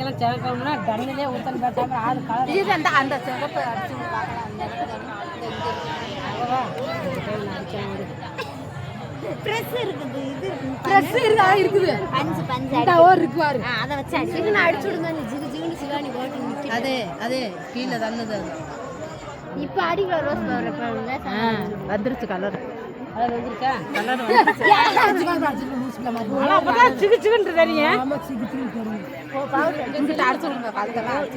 இதெல்லாம் சேர்க்கணும்னா டன்னிலே ஊத்தன் பார்த்தாம ஆள் கலர் இது அந்த சிவப்பு அடிச்சு பார்க்கலாம். அந்த இடத்துல ப்ரெஸ் இருக்குது. இது ப்ரெஸ் இருக்குது. பஞ்சு பஞ்சு இருக்கு பாரு. அதை வச்சு அடிச்சு அடிச்சு விடுங்க. ஜிகு ஜிகுன்னு சிவானி போட்டு நிற்கும். அதே கீழே தள்ளுது அது. இப்போ அடிக்கிற ரோஸ் ஃப்ளவர் வந்துருச்சு கலர். கலர் வந்துருச்சா? கலர் வந்துருச்சு. சிகிச்சுன்னு தெரியும்.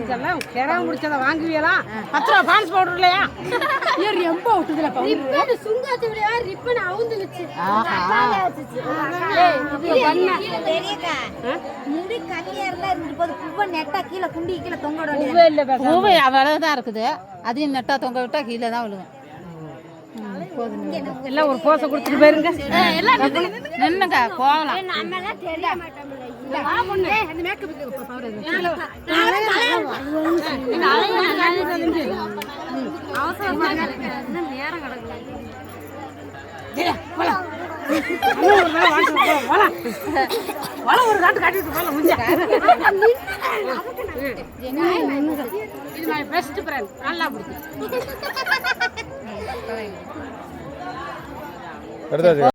இதெல்லாம் கிராம முடிச்சதை வாங்குவீங்களா? 10 ரூபா பான்ஸ் பவுடர் இல்லையா? ரொம்ப விட்டுதுல சுங்காத்து ரிப்பன் அவுந்துச்சு. பெரியக்கா முடி கம்மியா இருந்தா இருந்துட்டு போது. பூவை நெட்டா கீழே குண்டி கீழே தொங்க பூவை அவ்வளவுதான் இருக்குது. அதையும் நெட்டா தொங்க விட்டா கீழே தான் விழுவும். எல்லாம் ஒரு போசை கொடுத்துட்டு போயிருங்க. நின்னுங்க போகலாம். ஒரு காட்டு காட்டிட்டு போல முடிஞ்ச. இது மை பெஸ்ட் ஃப்ரெண்ட். நல்லா பிடிக்கும்.